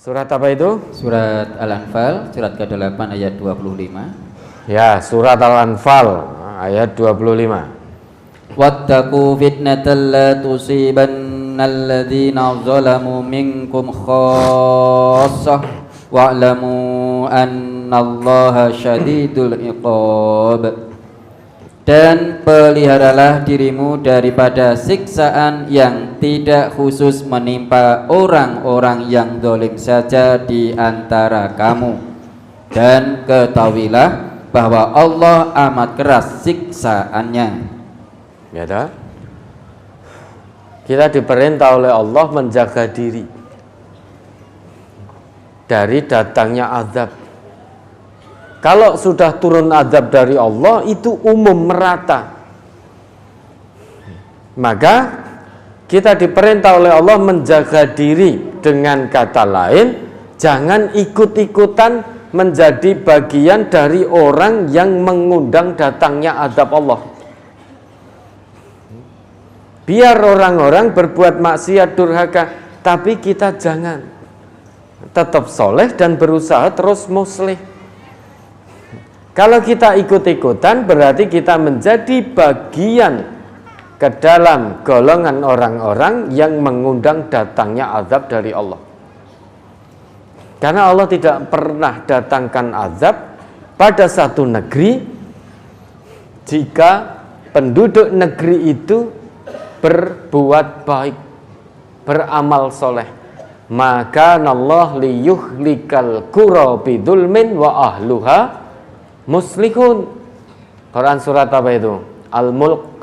Surat apa itu? Surat Al-Anfal, surat ke-8 ayat 25. Ya, surat Al-Anfal ayat 25. Wattaqu fitnatan la tusibannal ladzina zalamu minkum khassah wa'lamu annallaha syadidul iqab. Dan peliharalah dirimu daripada siksaan yang tidak khusus menimpa orang-orang yang zalim saja di antara kamu. Dan ketahuilah bahwa Allah amat keras siksaannya. Ya dah. Kita diperintah oleh Allah menjaga diri dari datangnya azab. Kalau sudah turun azab dari Allah itu umum merata. Maka kita diperintah oleh Allah menjaga diri, dengan kata lain jangan ikut-ikutan menjadi bagian dari orang yang mengundang datangnya azab Allah. Biar orang-orang berbuat maksiat durhaka, tapi kita jangan. Tetap soleh dan berusaha terus muslih. Kalau kita ikut-ikutan berarti kita menjadi bagian ke dalam golongan orang-orang yang mengundang datangnya azab dari Allah. Karena Allah tidak pernah datangkan azab pada satu negeri jika penduduk negeri itu berbuat baik, beramal soleh. Maka Allah liyuhlikal qura bidzulmin wa ahluha muslihun. Quran surat apa itu? Al-Mulk.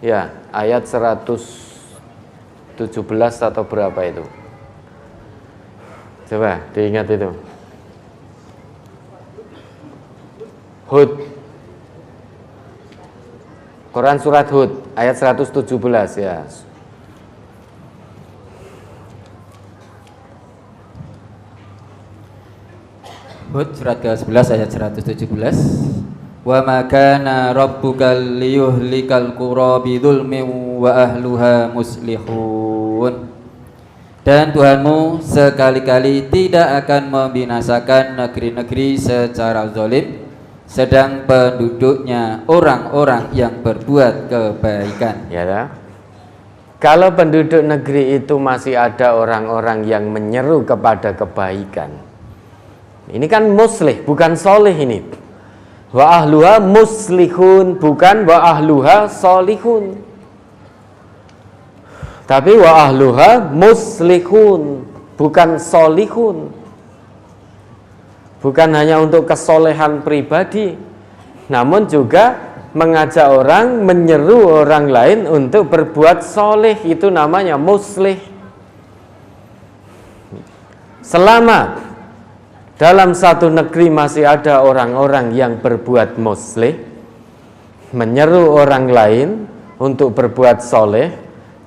Ya, ayat 117 atau berapa itu? Coba diingat itu. Hud. Quran surat Hud ayat 117 ya. Hud surat ke-11 ayat 117. Wa ma kana rabbuka liyuhlikal qura bidzulmin wa ahluha muslihun. Dan Tuhanmu sekali-kali tidak akan membinasakan negeri-negeri secara zalim, sedang penduduknya orang-orang yang berbuat kebaikan. Ya dah. Kalau penduduk negeri itu masih ada orang-orang yang menyeru kepada kebaikan, ini kan muslih, bukan solih ini. Wa ahluha muslihun, bukan wa ahluha solihun. Tapi wa ahluha muslihun, bukan solihun. Bukan hanya untuk kesolehan pribadi, namun juga mengajak orang, menyeru orang lain untuk berbuat soleh. Itu namanya muslih. Selama dalam satu negeri masih ada orang-orang yang berbuat muslih, menyeru orang lain untuk berbuat soleh,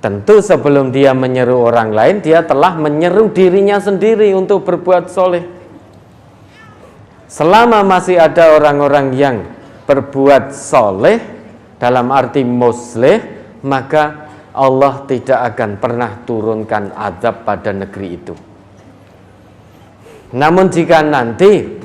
tentu sebelum dia menyeru orang lain, dia telah menyeru dirinya sendiri untuk berbuat soleh. Selama masih ada orang-orang yang berbuat soleh, dalam arti muslih, maka Allah tidak akan pernah turunkan azab pada negeri itu. Namun jika nanti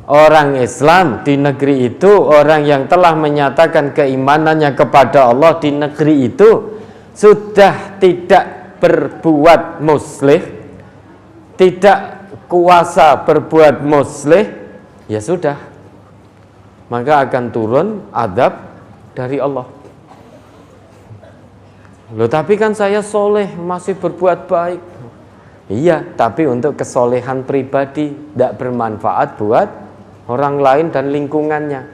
orang Islam di negeri itu, orang yang telah menyatakan keimanannya kepada Allah di negeri itu sudah tidak berbuat muslih, tidak kuasa berbuat muslih, ya sudah, maka akan turun azab dari Allah. Loh, tapi kan saya soleh, masih berbuat baik. Iya, tapi untuk kesolehan pribadi, tidak bermanfaat buat orang lain dan lingkungannya.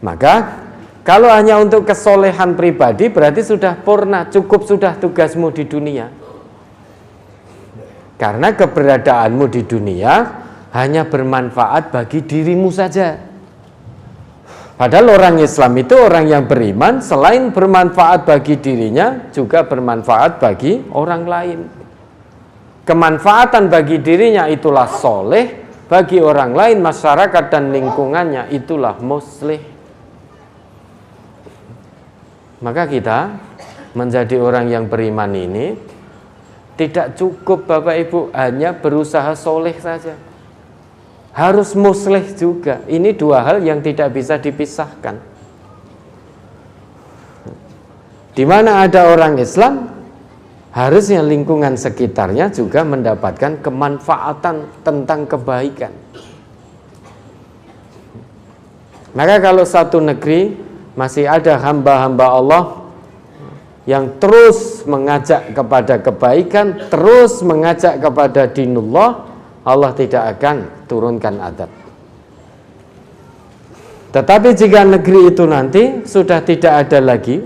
Maka kalau hanya untuk kesolehan pribadi berarti sudah purna, cukup sudah tugasmu di dunia. Karena keberadaanmu di dunia hanya bermanfaat bagi dirimu saja. Padahal orang Islam itu orang yang beriman, selain bermanfaat bagi dirinya, juga bermanfaat bagi orang lain. Kemanfaatan bagi dirinya itulah soleh, bagi orang lain, masyarakat dan lingkungannya itulah muslih. Maka kita menjadi orang yang beriman ini Tidak cukup Bapak Ibu hanya berusaha soleh saja, harus muslih juga. Ini dua hal yang tidak bisa dipisahkan. Di mana ada orang Islam, harusnya lingkungan sekitarnya juga mendapatkan kemanfaatan tentang kebaikan. Maka kalau satu negeri masih ada hamba-hamba Allah yang terus mengajak kepada kebaikan, terus mengajak kepada dinullah, Allah tidak akan turunkan azab. Tetapi jika negeri itu nanti sudah tidak ada lagi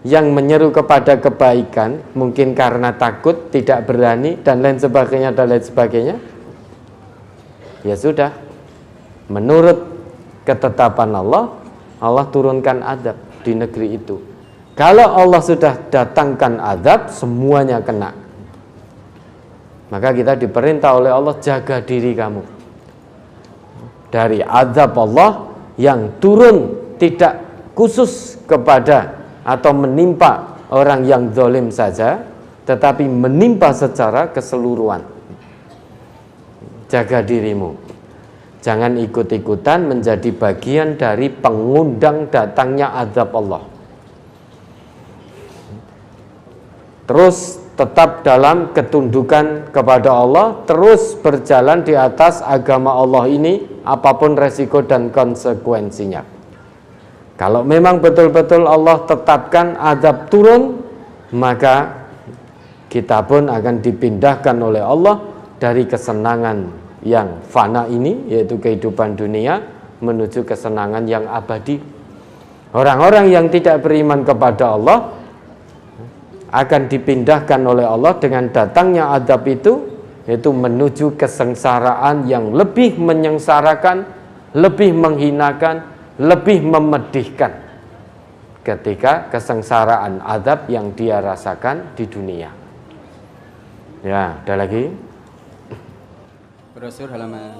yang menyeru kepada kebaikan, mungkin karena takut, tidak berani, dan lain sebagainya, ya sudah, menurut ketetapan Allah, Allah turunkan azab di negeri itu. Kalau Allah sudah datangkan azab, semuanya kena. Maka kita diperintah oleh Allah, jaga diri kamu dari azab Allah yang turun tidak khusus kepada atau menimpa orang yang zalim saja, tetapi menimpa secara keseluruhan. Jaga dirimu, jangan ikut-ikutan menjadi bagian dari pengundang datangnya azab Allah. Terus tetap dalam ketundukan kepada Allah, terus berjalan di atas agama Allah ini, apapun resiko dan konsekuensinya. Kalau memang betul-betul Allah tetapkan azab turun, maka kita pun akan dipindahkan oleh Allah dari kesenangan yang fana ini, yaitu kehidupan dunia, menuju kesenangan yang abadi. Orang-orang yang tidak beriman kepada Allah akan dipindahkan oleh Allah dengan datangnya azab itu, yaitu menuju kesengsaraan yang lebih menyengsarakan, lebih menghinakan, lebih memedihkan ketika kesengsaraan azab yang dia rasakan di dunia. Ya, ada lagi. Brosur halaman